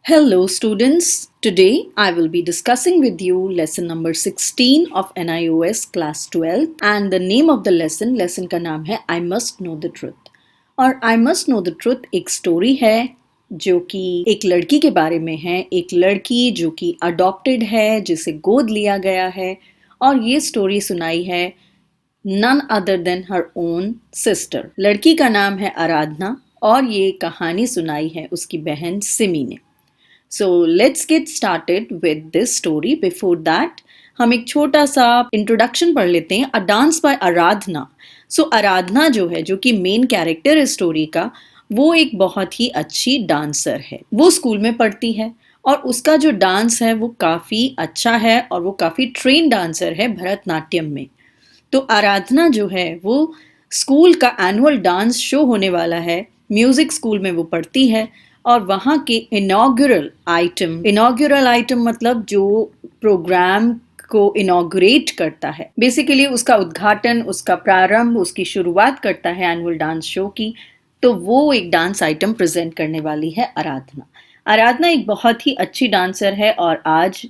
Hello, students. Today I will be discussing with you lesson number 16 of NIOS class 12 and the name of the lesson का नाम है I must know the truth। और I must know the truth एक story है जो कि एक लड़की के बारे में है, एक लड़की जो कि अडॉप्टेड है, जिसे गोद लिया गया है और ये स्टोरी सुनाई है none other than her own sister। लड़की का नाम है आराधना और ये कहानी सुनाई है उसकी बहन सिमी ने। So let's get started with this story. Before that, हम एक छोटा सा इंट्रोडक्शन पढ़ लेते हैं। अ डांस बाय आराधना। सो आराधना जो है, जो कि मेन कैरेक्टर है स्टोरी का, वो एक बहुत ही अच्छी डांसर है। वो स्कूल में पढ़ती है और उसका जो डांस है वो काफ़ी अच्छा है और वो काफ़ी ट्रेन डांसर है भरतनाट्यम में। तो आराधना जो है वो स्कूल का एनुअल डांस शो होने वाला है, म्यूजिक स्कूल में वो पढ़ती है और वहाँ के इनॉग्यूरल आइटम मतलब जो प्रोग्राम को इनॉग्रेट करता है, बेसिकली उसका उद्घाटन, उसका प्रारंभ, उसकी शुरुआत करता है एनुअल डांस शो की। तो वो एक डांस आइटम प्रेजेंट करने वाली है आराधना। आराधना एक बहुत ही अच्छी डांसर है और आज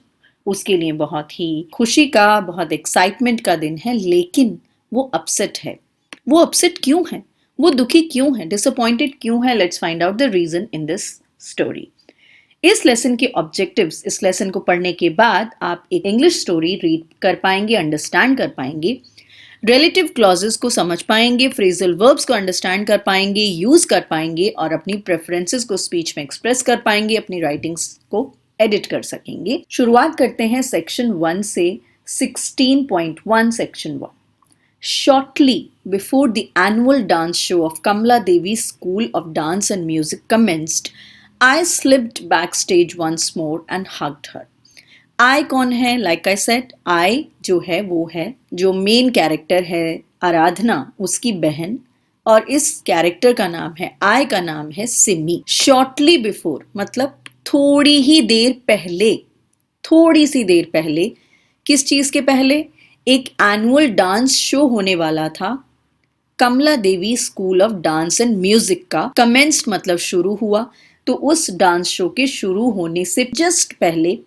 उसके लिए बहुत ही खुशी का, बहुत एक्साइटमेंट का दिन है, लेकिन वो अपसेट है। वो अपसेट क्यों है, वो दुखी क्यों है, डिसअपॉइंटेड क्यों है? Let's find out the reason in this story. इस लेसन के ऑब्जेक्टिव्स, इस लेसन को पढ़ने के बाद आप एक इंग्लिश स्टोरी रीड कर पाएंगे, अंडरस्टैंड कर पाएंगे, रिलेटिव क्लॉजेस को समझ पाएंगे, फ्रेजल वर्ब्स को अंडरस्टैंड कर पाएंगे, यूज कर पाएंगे और अपनी प्रेफरेंसेस को स्पीच में एक्सप्रेस कर पाएंगे, अपनी राइटिंग्स को एडिट कर सकेंगे। शुरुआत करते हैं सेक्शन 1 से। 16.1 section 1। Shortly before the annual dance show of Kamala Devi's School of Dance and Music commenced, I slipped backstage once more and hugged her. I कौन है? Like I said, I जो है वो है जो मेन कैरेक्टर है आराधना, उसकी बहन, और इस कैरेक्टर का नाम है, I का नाम है सिमी। Shortly before मतलब थोड़ी ही देर पहले, थोड़ी सी देर पहले। किस चीज के पहले? एक एनुअल डांस शो होने वाला था Kamala Devi school of dance and music का। कमेंस्ड मतलब शुरू हुआ, तो उस डांस शो के शुरू होने से जस्ट पहले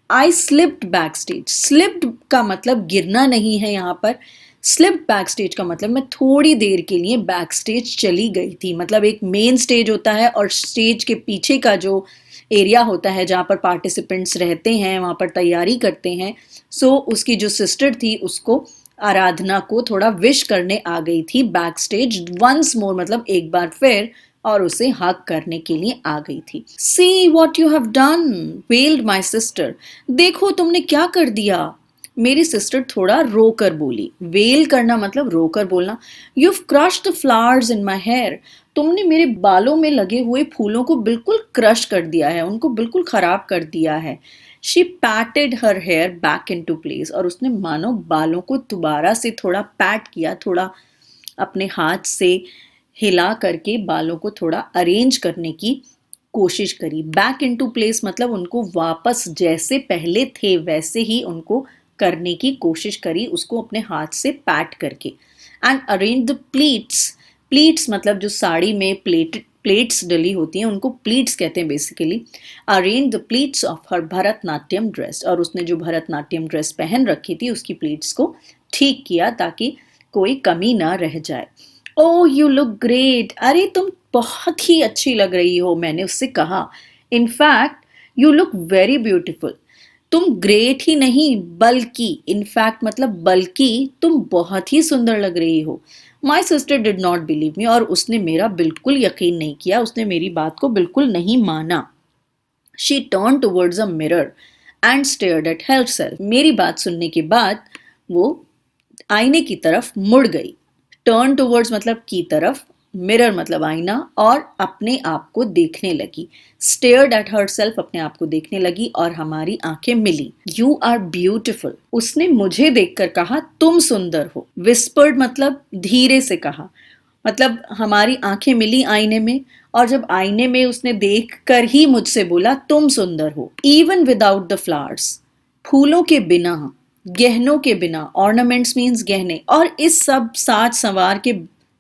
आई स्लिप्ड बैक स्टेज। स्लिप्ड का मतलब गिरना नहीं है यहाँ पर। स्लिप्ड बैक स्टेज का मतलब मैं थोड़ी देर के लिए बैक स्टेज चली गई थी। मतलब एक मेन स्टेज होता है और स्टेज के पीछे का जो एरिया होता है जहाँ पर पार्टिसिपेंट्स रहते हैं, वहाँ पर तैयारी करते हैं। सो उसकी जो सिस्टर थी उसको, आराधना को थोड़ा विश करने आ गई थी बैक स्टेज वंस मोर, मतलब एक बार फिर, और उसे हग करने के लिए आ गई थी। See what you have done, weld my sister. देखो तुमने क्या कर दिया, मेरी सिस्टर थोड़ा रोकर बोली। वेल करना मतलब रोकर बोलना। You have crushed the flowers in my hair. तुमने मेरे बालों में लगे हुए फूलों को बिल्कुल क्रश कर दिया है, उनको बिल्कुल खराब कर दिया है। She patted her hair back into place. और उसने मानो बालों को दोबारा से थोड़ा पैट किया, थोड़ा अपने हाथ से हिला करके बालों को थोड़ा अरेंज करने की कोशिश करी। बैक इन टू प्लेस मतलब उनको वापस जैसे पहले थे वैसे ही उनको करने की कोशिश करी, उसको अपने हाथ से पैट करके। And arrange the pleats. Pleats मतलब जो साड़ी में प्लेट्स डली होती हैं उनको प्लीट्स कहते हैं basically. Arrange the pleats of her Bharatanatyam dress. और उसने जो भरतनाट्यम ड्रेस पहन रखी थी उसकी प्लीट्स को ठीक किया ताकि कोई कमी ना रह जाए। Oh you look great. अरे तुम बहुत ही अच्छी लग रही हो, मैंने उससे कहा। In fact you look very beautiful. तुम ग्रेट ही नहीं बल्कि, इनफैक्ट मतलब बल्कि, तुम बहुत ही सुंदर लग रही हो। My sister did not believe me. और उसने मेरा बिल्कुल यकीन नहीं किया, उसने मेरी बात को बिल्कुल नहीं माना। She turn towards a mirror and stared at herself. मेरी बात सुनने के बाद वो आईने की तरफ मुड़ गई। टर्न टूवर्ड्स मतलब की तरफ, मिरर मतलब आईना, और अपने आप को देखने लगी। स्टेयर्ड एट हरसेल्फ अपने आप को देखने लगी और हमारी आंखें मिली। You are beautiful. उसने मुझे देखकर कहा तुम सुंदर हो। विस्पर्ड मतलब धीरे से कहा, मतलब हमारी आंखें मिली आईने में और जब आईने में उसने देख कर ही मुझसे बोला तुम सुंदर हो। इवन विदाउट द फ्लावर्स, फूलों के बिना, गहनों के बिना, ऑर्नामेंट्स मीन्स गहने, और इस सब साज संवार के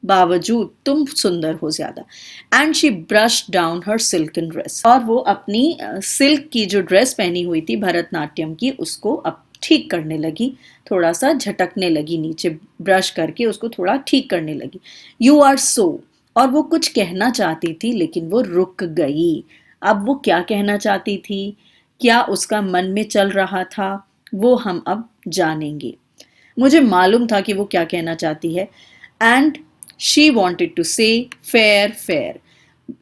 बावजूद तुम सुंदर हो ज्यादा। And she brush down her silken dress, और वो अपनी सिल्क की जो ड्रेस पहनी हुई थी भरतनाट्यम की, उसको अब ठीक करने लगी, थोड़ा सा झटकने लगी नीचे, ब्रश करके उसको थोड़ा ठीक करने लगी। यू आर सो, और वो कुछ कहना चाहती थी लेकिन वो रुक गई। अब वो क्या कहना चाहती थी, क्या उसका मन में चल रहा था, वो हम अब जानेंगे। मुझे मालूम था कि वो क्या कहना चाहती है। एंड शी वॉन्टेड टू से फेयर फेयर।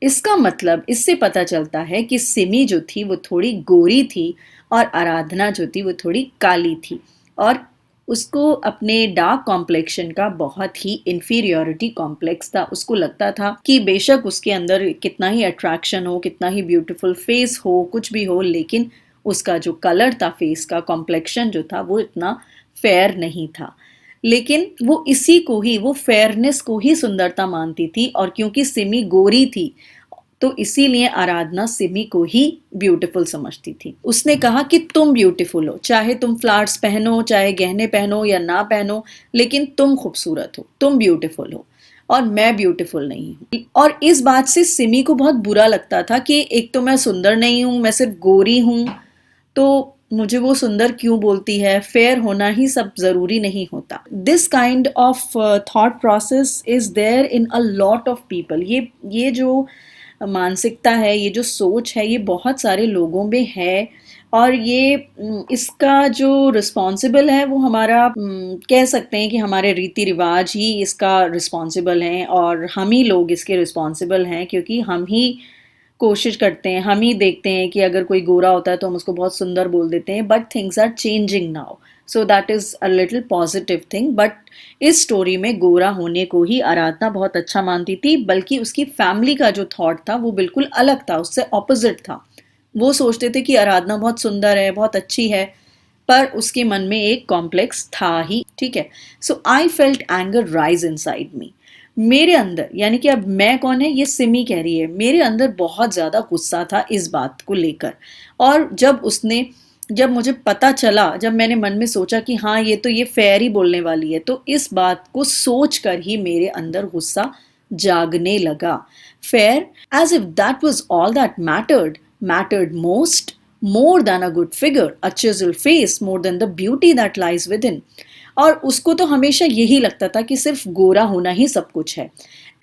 इसका मतलब इससे पता चलता है कि सिमी जो थी वो थोड़ी गोरी थी और आराधना जो थी वो थोड़ी काली थी, और उसको अपने डार्क कॉम्प्लेक्शन का बहुत ही इंफीरियोरिटी कॉम्प्लेक्स था। उसको लगता था कि बेशक उसके अंदर कितना ही अट्रैक्शन हो, कितना ही ब्यूटीफुल फेस हो, कुछ भी हो, लेकिन उसका जो कलर था फेस का, कॉम्प्लेक्शन जो था, वो इतना फेयर नहीं था। लेकिन वो इसी को ही, वो फेयरनेस को ही सुंदरता मानती थी, और क्योंकि सिमी गोरी थी तो इसीलिए आराधना सिमी को ही ब्यूटीफुल समझती थी। उसने कहा कि तुम ब्यूटीफुल हो, चाहे तुम फ्लावर्स पहनो, चाहे गहने पहनो या ना पहनो, लेकिन तुम खूबसूरत हो, तुम ब्यूटीफुल हो, और मैं ब्यूटीफुल नहीं हूँ। और इस बात से सिमी को बहुत बुरा लगता था कि एक तो मैं सुंदर नहीं हूँ, मैं सिर्फ गोरी हूँ, तो मुझे वो सुंदर क्यों बोलती है, फेयर होना ही सब जरूरी नहीं होता। This kind of thought process is there in a lot of people. ये जो मानसिकता है, ये जो सोच है, ये बहुत सारे लोगों में है, और ये इसका जो रिस्पॉन्सिबल है वो हमारा कह सकते हैं कि हमारे रीति रिवाज ही इसका रिस्पॉन्सिबल हैं, और हम ही लोग इसके रिस्पॉन्सिबल हैं, क्योंकि हम ही कोशिश करते हैं, हम ही देखते हैं कि अगर कोई गोरा होता है तो हम उसको बहुत सुंदर बोल देते हैं। But things are changing now, so that is a little positive thing. But इस स्टोरी में गोरा होने को ही आराधना बहुत अच्छा मानती थी, बल्कि उसकी फैमिली का जो थॉट था वो बिल्कुल अलग था, उससे ऑपोजिट था। वो सोचते थे कि आराधना बहुत सुंदर है, बहुत अच्छी है, पर उसके मन में एक कॉम्प्लेक्स था ही। ठीक है। So I felt anger rise inside me. मेरे अंदर, यानी कि अब मैं कौन है, ये सिमी कह रही है, मेरे अंदर बहुत ज्यादा गुस्सा था इस बात को लेकर। और जब मुझे पता चला, जब मैंने मन में सोचा कि हाँ ये तो ये फेयर ही बोलने वाली है, तो इस बात को सोच कर ही मेरे अंदर गुस्सा जागने लगा। Fair, as if that was all that mattered most, more than a good figure, a chiseled face, more than the beauty that lies within. और उसको तो हमेशा यही लगता था कि सिर्फ गोरा होना ही सब कुछ है।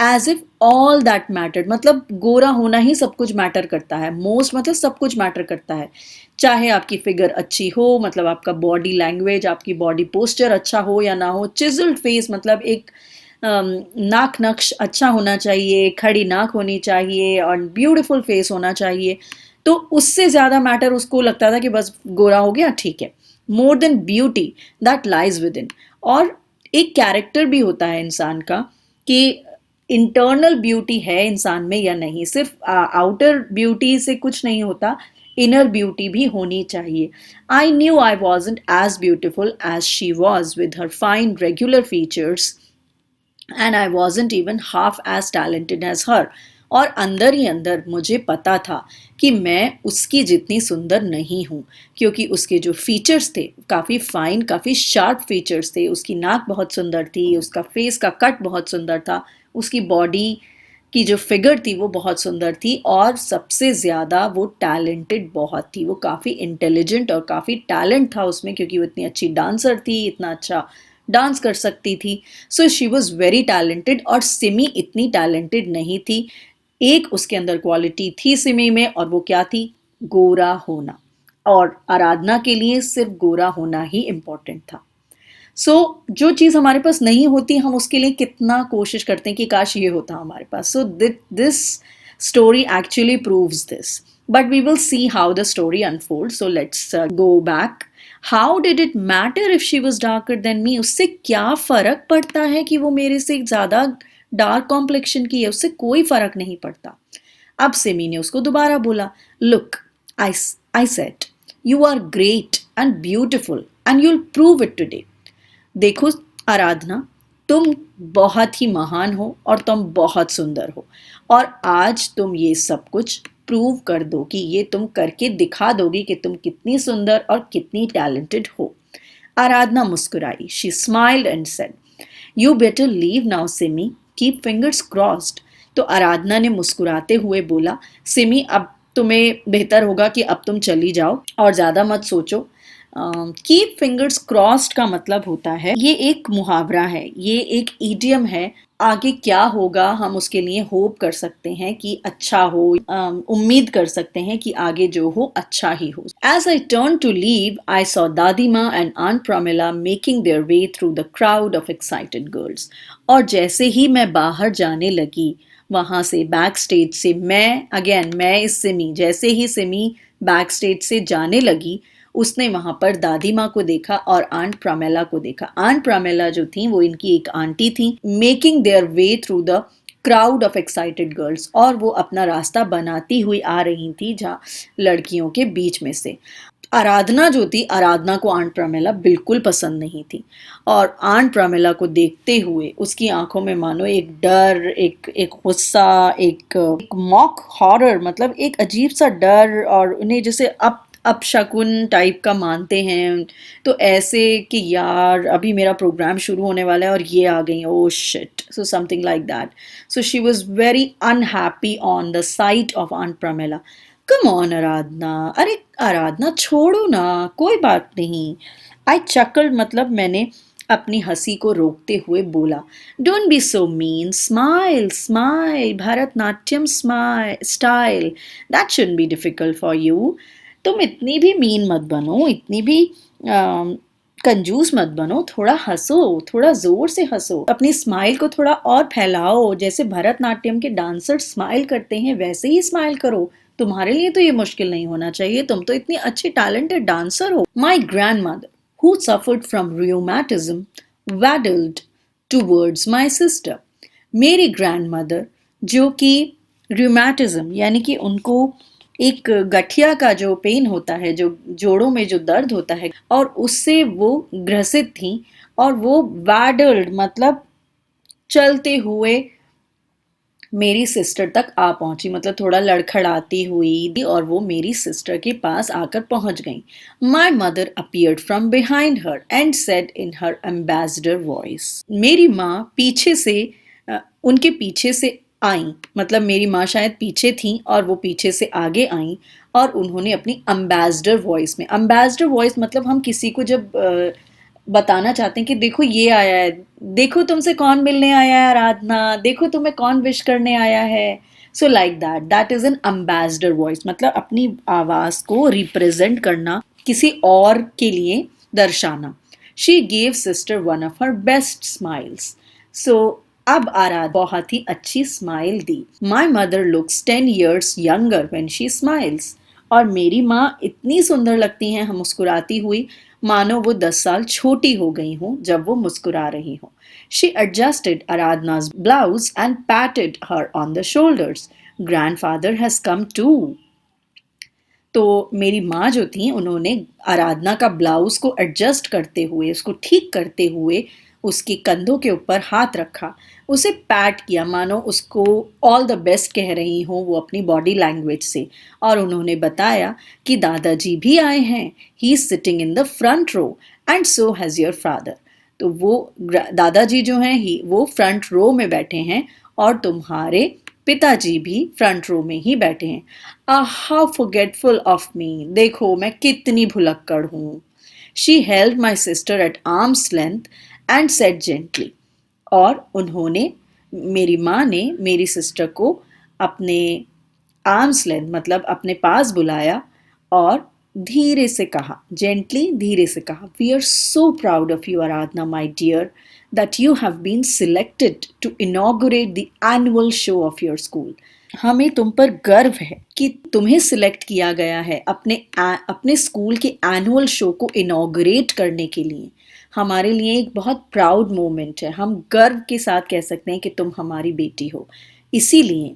As if all that mattered, मतलब गोरा होना ही सब कुछ मैटर करता है। मोस्ट मतलब सब कुछ मैटर करता है, चाहे आपकी फिगर अच्छी हो, मतलब आपका बॉडी लैंग्वेज, आपकी बॉडी पोस्चर अच्छा हो या ना हो। चिजल्ड फेस मतलब एक नाक नक्श अच्छा होना चाहिए, खड़ी नाक होनी चाहिए, और ब्यूटीफुल फेस होना चाहिए। तो उससे ज्यादा मैटर उसको लगता था कि बस गोरा हो गया ठीक है। More than beauty that lies with in. और एक कैरेक्टर भी होता है इंसान का, कि इंटरनल ब्यूटी है इंसान में या नहीं, सिर्फ आउटर ब्यूटी से कुछ नहीं होता, इनर ब्यूटी भी होनी चाहिए। I knew I wasn't as beautiful as she was with her fine regular features, and I wasn't even half as talented as her. और अंदर ही अंदर मुझे पता था कि मैं उसकी जितनी सुंदर नहीं हूँ, क्योंकि उसके जो फीचर्स थे काफ़ी फाइन, काफ़ी शार्प फीचर्स थे। उसकी नाक बहुत सुंदर थी, उसका फेस का कट बहुत सुंदर था, उसकी बॉडी की जो फिगर थी वो बहुत सुंदर थी, और सबसे ज़्यादा वो टैलेंटेड बहुत थी। वो काफ़ी इंटेलिजेंट और काफ़ी टैलेंट था उसमें, क्योंकि वो इतनी अच्छी डांसर थी, इतना अच्छा डांस कर सकती थी। सो शी वॉज वेरी टैलेंटेड, और सिमी इतनी टैलेंटेड नहीं थी। एक उसके अंदर क्वालिटी थी सिमी में, और वो क्या थी, गोरा होना। और आराधना के लिए सिर्फ गोरा होना ही इम्पोर्टेंट था। सो जो चीज़ हमारे पास नहीं होती, हम उसके लिए कितना कोशिश करते हैं कि काश ये होता हमारे पास। So this story actually proves this, but we will see how the story unfold. So let's go back. How did it matter if she was darker than me? उससे क्या फर्क पड़ता है कि वो मेरे से ज्यादा डार्क कॉम्प्लेक्शन की है? उससे कोई फर्क नहीं पड़ता। अब सिमी ने उसको दोबारा बोला, look, I said, you are great and beautiful and you'll prove it today. देखो आराधना, तुम बहुत ही महान हो और तुम बहुत सुंदर हो, और आज तुम ये सब कुछ प्रूव कर दो कि ये तुम करके दिखा दोगी कि तुम कितनी सुंदर और कितनी टैलेंटेड हो। आराधना मुस्कुराई। She smiled and said, you better leave now Simi. Keep fingers crossed. तो आराधना ने मुस्कुराते हुए बोला, सिमी अब तुम्हें बेहतर होगा कि अब तुम चली जाओ और ज़्यादा मत सोचो। कीप फिंगर्स क्रॉस्ड का मतलब होता है, ये एक मुहावरा है, ये एक ईडियम है। आगे क्या होगा हम उसके लिए होप कर सकते हैं कि अच्छा हो, उम्मीद कर सकते हैं कि आगे जो हो अच्छा ही हो। As I turn to leave I saw दादी माँ and aunt Pramila making their way through the crowd of excited girls. और जैसे ही मैं बाहर जाने लगी वहां से, बैक स्टेज से, मैं इस सिमी, जैसे ही सिमी बैक स्टेज से जाने लगी उसने वहां पर दादी माँ को देखा और आंट प्रामेला को देखा। आंट प्रामेला जो थी वो इनकी एक आंटी थी, making their way through the crowd of excited girls, और वो अपना रास्ता बनाती हुई आ रही थी जहाँ लड़कियों के बीच में से। आराधना जो थी, आराधना को आंट प्रमिला बिल्कुल पसंद नहीं थी, और आंट प्रमिला को देखते हुए उसकी आंखों में मानो एक डर, एक गुस्सा, एक मॉक हॉरर, मतलब एक अजीब सा डर, और उन्हें जैसे अपशकुन टाइप का मानते हैं, तो ऐसे कि यार अभी मेरा प्रोग्राम शुरू होने वाला है और ये आ गई, oh shit, so something like that. So she was very unhappy on the sight of aunt Pramila. Come on Aradhana, अरे आराधना छोड़ो ना, कोई बात नहीं। आई चकल्ड, मतलब मैंने अपनी हंसी को रोकते हुए बोला, don't be so mean, smile smile, Bharatanatyam style, that shouldn't be difficult for you. तुम इतनी भी मीन मत बनो, इतनी भी कंजूस मत बनो, थोड़ा हंसो, थोड़ा जोर से हंसो, अपनी स्माइल को थोड़ा और फैलाओ, जैसे भरतनाट्यम के डांसर स्माइल करते हैं वैसे ही स्माइल करो। तुम्हारे लिए तो ये मुश्किल नहीं होना चाहिए, तुम तो इतनी अच्छी टैलेंटेड डांसर हो। My grandmother who suffered from rheumatism waddled towards my sister. मेरी ग्रैंड मदर जो कि रियोमैटिज्म यानी कि उनको एक गठिया का जो पेन होता है, जो जोड़ों में जो दर्द होता है, और उससे वो ग्रसित थी, और वो वैडल्ड मतलब चलते हुए मेरी सिस्टर तक आ पहुंची, मतलब थोड़ा लड़खड़ाती हुई, और वो मेरी सिस्टर के पास आकर पहुंच गई। My mother appeared from behind her and said in her ambassador voice. मेरी माँ पीछे से उनके पीछे से आई, मतलब मेरी माँ शायद पीछे थी और वो पीछे से आगे आई, और उन्होंने अपनी एम्बेसडर वॉइस में, एम्बेसडर वॉइस मतलब हम किसी को जब बताना चाहते हैं कि देखो ये आया है, देखो तुमसे कौन मिलने आया है आराधना, देखो तुम्हें कौन विश करने आया है, so like that, that is an ambassador voice, मतलब अपनी आवाज को रिप्रेजेंट करना, किसी और के लिए दर्शाना। She gave sister one of her best smiles. सो अब आराधना बहुत ही अच्छी स्माइल दी। My mother looks 10 years younger when she smiles. और मेरी माँ इतनी सुंदर लगती हैं हम मुस्कुराती हुई, मानो वो 10 साल छोटी हो गई हूँ जब वो मुस्कुरा रही हूँ। She adjusted Aradhana's blouse and patted her on the shoulders. Grandfather has come too. तो मेरी माँ जो थी उन्होंने आराधना का ब्लाउज को एडजस्ट करते हुए, उसको ठीक करते हुए उसके कंधों के ऊपर हाथ रखा, उसे पैट किया, मानो उसको ऑल द बेस्ट कह रही हूँ वो अपनी बॉडी लैंग्वेज से, और उन्होंने बताया कि दादाजी भी आए हैं, he is sitting in the front row and so has your father. तो वो दादाजी जो हैं ही वो फ्रंट रो में बैठे हैं, और तुम्हारे पिताजी भी फ्रंट रो में ही बैठे हैं। हाउ फॉरगेटफुल ऑफ मी, देखो मैं कितनी भुलक्कड़ हूँ। She held my sister at arms length and said gently. और उन्होंने, मेरी माँ ने मेरी सिस्टर को अपने आर्म्स लेंथ मतलब अपने पास बुलाया और धीरे से कहा, जेंटली धीरे से कहा, we are so proud of you Aradhana my dear, that you have been selected to inaugurate the annual show of your school. हमें तुम पर गर्व है कि तुम्हें सिलेक्ट किया गया है अपने स्कूल के एनुअल शो को इनॉग्रेट करने के लिए। हमारे लिए एक बहुत प्राउड मोमेंट है, हम गर्व के साथ कह सकते हैं कि तुम हमारी बेटी हो। इसीलिए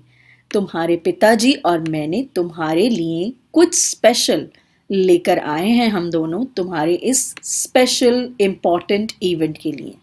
तुम्हारे पिताजी और मैंने तुम्हारे लिए कुछ स्पेशल लेकर आए हैं, हम दोनों तुम्हारे इस स्पेशल इम्पॉर्टेंट इवेंट के लिए।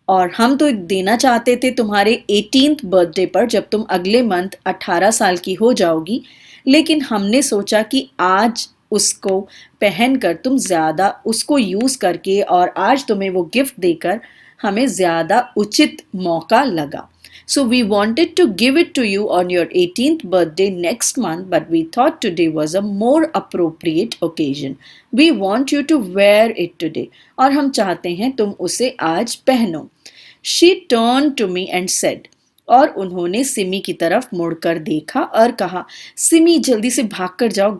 और हम तो देना चाहते थे तुम्हारे 18th बर्थडे पर, जब तुम अगले मंथ 18 साल की हो जाओगी, लेकिन हमने सोचा कि आज उसको पहनकर तुम ज़्यादा उसको यूज़ करके और आज तुम्हें वो गिफ्ट देकर हमें ज़्यादा उचित मौका लगा। So we wanted to give it to you on your 18th birthday next month, but we thought today was a more appropriate occasion. We want you to wear it today. और हम चाहते हैं तुम उसे आज पहनो. She turned to me and said, और उन्होंने सिमी की तरफ मुड़कर देखा और कहा, सिमी जल्दी से भाग कर जाओ,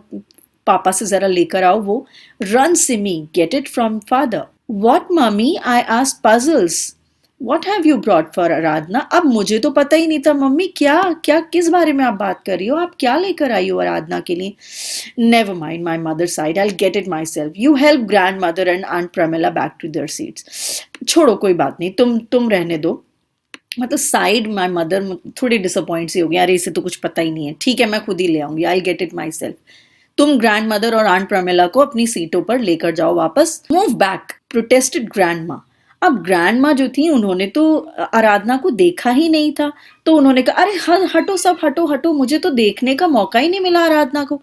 पापा से जरा लेकर आओ वो. Run Simi, get it from father. What mummy? I asked puzzles. What have you brought for आराधना? अब मुझे तो पता ही नहीं था मम्मी, क्या क्या किस बारे में आप बात कर रही हो, आप क्या लेकर आई हो आराधना के लिए. Never mind, my mother sighed. I'll get it myself. You help grandmother and Aunt Pramila back to their seats. छोड़ो कोई बात नहीं, तुम रहने दो. मतलब साइड माई मदर थोड़ी डिसअपॉइंट सी हो गई, अरे इसे तो कुछ पता ही नहीं है, ठीक है मैं खुद ही ले आऊंगी, I get it my self. तुम ग्रैंड मदर और आंट प्रमिला को अपनी सीटों पर लेकर जाओ वापस. मूव बैक, प्रोटेस्टेड ग्रैंड माँ. अब ग्रैंड माँ जो थी उन्होंने तो आराधना को देखा ही नहीं था, तो उन्होंने कहा अरे हटो सब हटो हटो, मुझे तो देखने का मौका ही नहीं मिला आराधना को.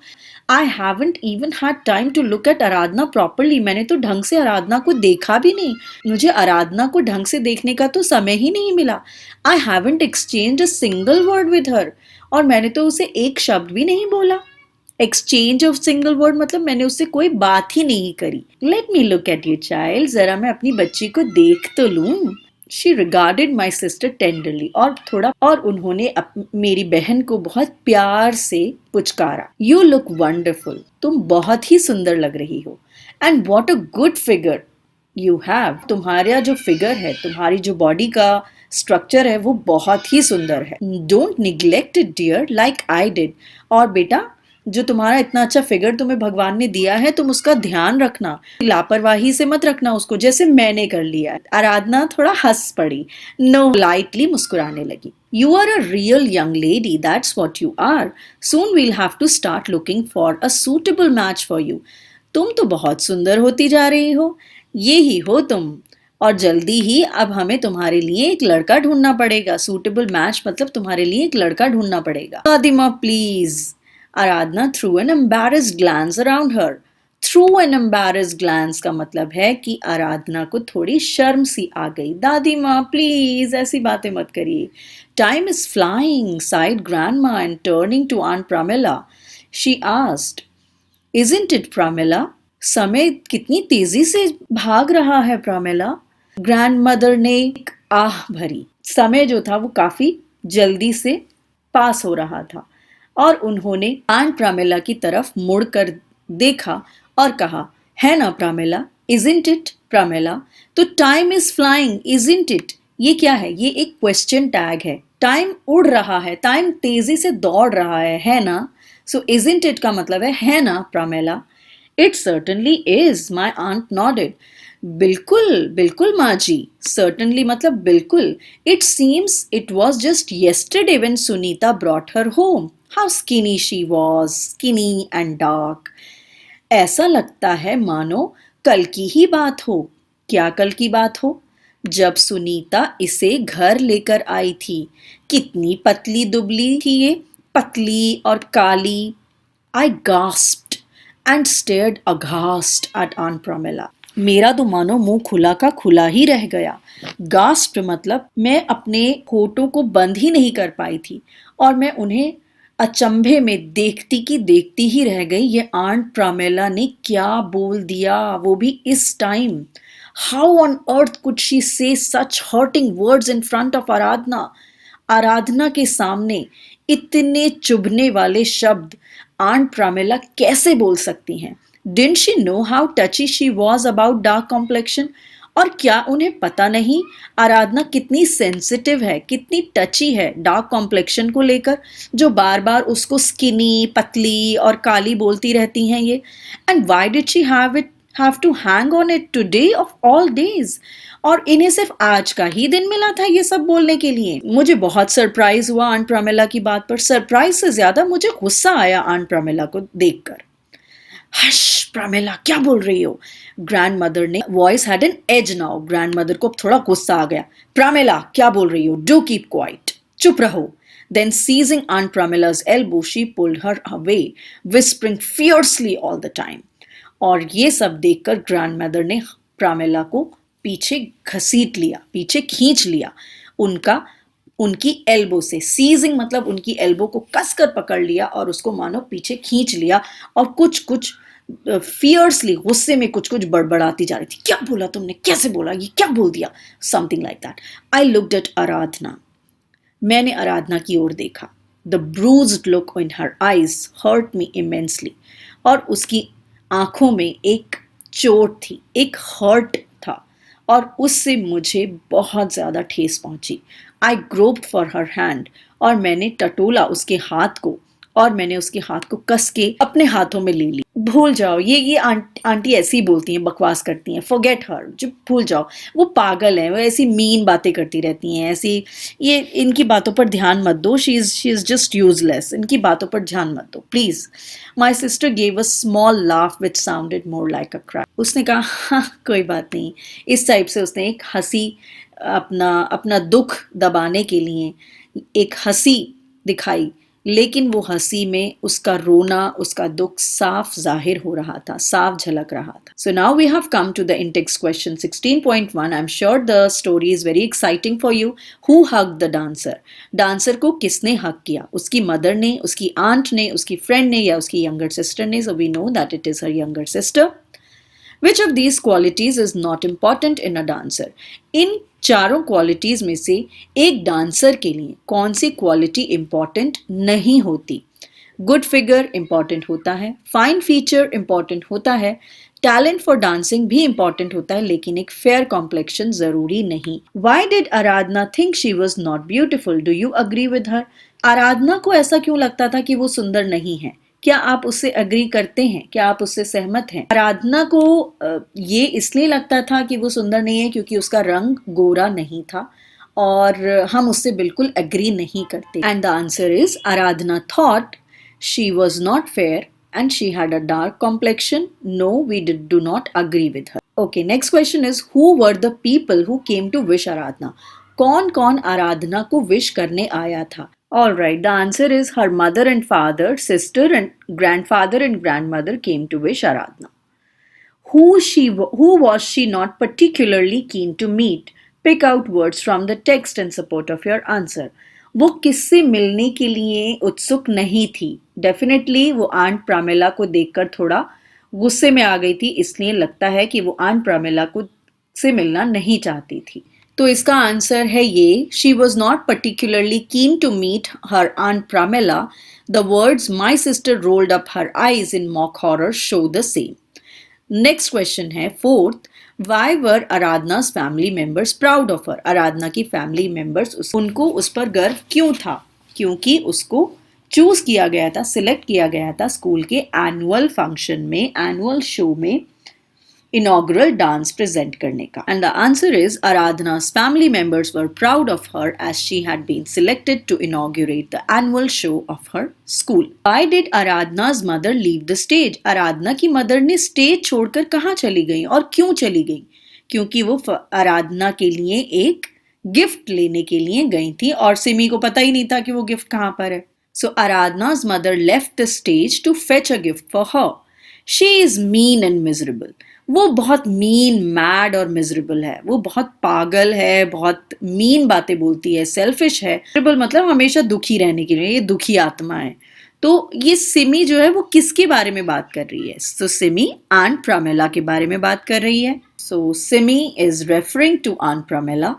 I haven't even had time to look at Aradhana properly. मैंने तो ढंग से आराधना को देखा भी नहीं, मुझे आराधना को ढंग से देखने का तो समय ही नहीं मिला. I haven't exchange a single word with her. और मैंने तो उसे एक शब्द भी नहीं बोला. एक्सचेंज ऑफ सिंगल वर्ड मतलब मैंने उससे कोई बात ही नहीं करी. Let me look at you child, जरा मैं अपनी बच्ची को देख तो लूं. She regarded my sister tenderly, और उन्होंने मेरी बहन को बहुत प्यार से पुचकारा. यू लुक वंडरफुल, तुम बहुत ही सुंदर लग रही हो. And what a good figure you have, तुम्हारा जो फिगर है, तुम्हारी जो बॉडी का स्ट्रक्चर है वो बहुत ही सुंदर है. Don't neglect it dear like I did. और बेटा जो तुम्हारा इतना अच्छा फिगर तुम्हें भगवान ने दिया है, तुम उसका ध्यान रखना, लापरवाही से मत रखना उसको, जैसे मैंने कर लिया. आराधना थोड़ा हंस पड़ी. नो लाइटली मुस्कुराने लगी. You are a real young lady, that's what you are. Soon we'll have to start looking for a suitable match for you. तुम तो बहुत सुंदर होती जा रही हो, ये ही हो तुम, और जल्दी ही अब हमें तुम्हारे लिए एक लड़का ढूंढना पड़ेगा. सूटेबल मैच मतलब तुम्हारे लिए एक लड़का ढूंढना पड़ेगा. दादी माँ please. Aradhana through an embarrassed glance around her. Through an embarrassed glance का मतलब है कि आराधना को थोड़ी शर्म सी आ गई. दादी माँ प्लीज ऐसी बातें मत करिए. Time is flying, said grandma and turning to aunt Pramila she asked, isn't it Pramila? समय कितनी तेजी से भाग रहा है प्रामिला. ग्रैंडमदर ने एक आह भरी. समय जो था वो काफी जल्दी से पास हो रहा था, और उन्होंने आंट प्रामिला की तरफ मुड़कर देखा और कहा, है ना प्रामिला, इजंट इट प्रामिला? तो time is flying, isn't it, ये क्या है? ये एक क्वेश्चन टैग है. टाइम उड़ रहा है, टाइम तेजी से दौड़ रहा है ना. सो इजंट इट का मतलब है ना Pramila. It certainly is, my aunt nodded. बिल्कुल बिल्कुल माँ जी. सर्टनली मतलब बिल्कुल. It seems it was just yesterday when Sunita brought her home. How skinny she was, skinny and dark. ऐसा लगता है मानो कल की ही बात हो. क्या कल की बात हो? जब सुनीता इसे घर लेकर आई थी. कितनी पतली दुबली थी ये, पतली और काली. I gasped and stared aghast at Aunt Pramila. मेरा तो मानो मुंह खुला का खुला ही रह गया. गास्प मतलब मैं अपने होठों को बंद ही नहीं कर पाई थी, और मैं उन्हें अचंभे में देखती की देखती ही रह गई. ये आंट प्रामिला ने क्या बोल दिया, वो भी इस time. How on earth could she say such hurting words in front of Aradhana. Aradhana के सामने इतने चुभने वाले शब्द आंट प्रामिला कैसे बोल सकती हैं? Didn't she know how touchy she was about dark complexion? और क्या उन्हें पता नहीं आराधना कितनी सेंसिटिव है, कितनी टची है डार्क कॉम्प्लेक्शन को लेकर, जो बार बार उसको स्किनी, पतली और काली बोलती रहती हैं ये. And why did she have to hang on it today of all days? और इन्हें सिर्फ आज का ही दिन मिला था ये सब बोलने के लिए. मुझे बहुत सरप्राइज हुआ आंट प्रामिला की बात पर. सरप्राइज से ज्यादा मुझे गुस्सा आया आंट प्रामिला को देखकर. हश प्रामिला, क्या बोल रही हो? ग्रैंडमदर ने, voice had an edge now. Grandmother को थोड़ा गुस्सा आ गया. प्रामिला क्या बोल रही हो? डू कीप क्वाइट, चुप रहो. Then seizing Aunt Pramila's elbow, she pulled her away, whispering fiercely all the time. और ये सब देखकर ग्रैंडमदर ने प्रामिला को पीछे घसीट लिया, पीछे खींच लिया. उनका उनकी एल्बो से। सीजिंग मतलब उनकी एल्बो को कसकर पकड़ लिया और उसको मानो पीछे खींच लिया और कुछ कुछ फियर्सली गुस्से में कुछ कुछ बड़बड़ाती जा रही थी। क्या बोला तुमने, कैसे बोला, ये क्या बोल दिया, something like that. I looked at Aradhana, मैंने आराधना की ओर देखा। The bruised look in her eyes hurt me immensely, और उसकी आंखों में एक चोट थी, एक हर्ट था, और उससे मुझे बहुत ज़्यादा ठेस पहुंची। आई ग्रोप्ड फॉर हर हैंड, और मैंने टटोला उसके हाथ को, और मैंने उसके हाथ को कस के अपने हाथों में ले ली। भूल जाओ, ये आंटी ऐसी ही बोलती हैं, बकवास करती हैं, फॉरगेट हर, जो भूल जाओ, वो पागल है, वो ऐसी मीन बातें करती रहती हैं, ऐसी, ये इनकी बातों पर ध्यान मत दो, शी इज जस्ट यूजलेस, इनकी बातों पर ध्यान मत दो please. My sister gave a small laugh which sounded more like a cry. उसने कहा हाँ कोई बात नहीं, इस टाइप से उसने एक हंसी, अपना अपना दुख दबाने के लिए एक हंसी दिखाई, लेकिन वो हंसी में उसका रोना, उसका दुख साफ जाहिर हो रहा था, साफ झलक रहा था। So now we have come to the intext question 16.1। I am sure the story is very exciting for you. Who hug the dancer? Dancer को किसने हक किया? उसकी मदर ने, उसकी आंट ने, उसकी फ्रेंड ने, या उसकी यंगर सिस्टर ने? So we know that it is her younger sister. Which of these qualities is not important in a dancer? इन चारों क्वालिटीज में से एक डांसर के लिए कौन सी क्वालिटी इंपॉर्टेंट नहीं होती? गुड फिगर इंपॉर्टेंट होता है, फाइन फीचर इंपॉर्टेंट होता है, टैलेंट फॉर डांसिंग भी इंपॉर्टेंट होता है, लेकिन एक फेयर कॉम्प्लेक्शन जरूरी नहीं। Why did Aradhana think she was not beautiful? Do you agree with her? Aradhana को ऐसा क्यों लगता था कि वो सुंदर नहीं है? क्या आप उससे अग्री करते हैं? क्या आप उससे सहमत हैं? आराधना को ये इसलिए लगता था कि वो सुंदर नहीं है क्योंकि उसका रंग गोरा नहीं था, और हम उससे बिल्कुल अग्री नहीं करते। And the answer is Aradhana thought she was not fair and she had a dark complexion. No, we do not agree with her. Okay, next question is who were the people who came to wish Aradhana? कौन कौन आराधना को wish करने आया था? All right, the answer is her mother and father, sister and grandfather and grandmother came to wish Aradhana. Who was she not particularly keen to meet? Pick out words from the text in support of your answer. वो किससे मिलने के लिए उत्सुक नहीं थी? Definitely वो aunt प्रामेला को देखकर थोड़ा गुस्से में आ गई थी, इसलिए लगता है कि वो आंट प्रामेला को से मिलना नहीं चाहती थी। तो इसका आंसर है ये, she was not particularly keen to meet her aunt Pramila. The words my sister rolled up her eyes in mock horror show the same. Next question है fourth, why were Aradhana's family members proud of her? Aradhana की family members उनको उस पर गर्व क्यों था? क्योंकि उसको चूज किया गया था, सिलेक्ट किया गया था स्कूल के एनुअल फंक्शन में, एनुअल शो में inaugural डांस प्रेजेंट करने का। And the answer is Aradhana's family members were proud of her as she had been selected to inaugurate the annual show of her school. Why did Aradhana's mother leave the stage? आराधना की mother ने stage छोड़कर कहाँ चली गई और क्यों चली गई? क्योंकि वो आराधना के लिए एक गिफ्ट लेने के लिए गई थी, और सिमी को पता ही नहीं था कि वो गिफ्ट कहाँ पर है। So Aradhana's mother left the stage to fetch a gift for her. She is mean and miserable. वो बहुत मीन, मैड और मिजरेबल है, वो बहुत पागल है, बहुत मीन बातें बोलती है, सेल्फिश है। मिजरेबल मतलब हमेशा दुखी रहने के लिए, ये दुखी आत्मा है। तो ये सिमी जो है वो किसके बारे में बात कर रही है? तो सिमी आंट प्रामेला के बारे में बात कर रही है। So Simi is referring to aunt Pramila.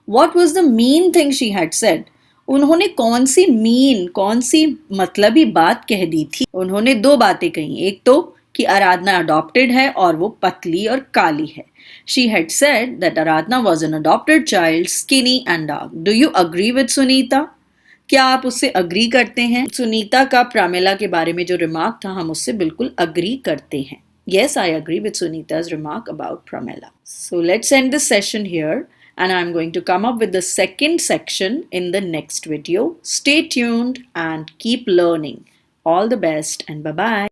What was the mean thing she had said? उन्होंने कौन सी मीन, कौन सी मतलबी बात कह दी थी? उन्होंने दो बातें कही, एक तो कि आराधना अडॉप्टेड है और वो पतली और काली है। She had said that Aradhana was an adopted child, skinny and dark. Do you agree with Sunita? क्या आप उससे अग्री करते हैं? सुनीता का प्रामेला के बारे में जो रिमार्क था, हम उससे बिल्कुल अग्री करते हैं। Yes, I agree with Sunita's remark about Pramela. So let's end this session here, and I'm going to come up with the second section in the next video. Stay tuned and keep learning. All the best and bye-bye.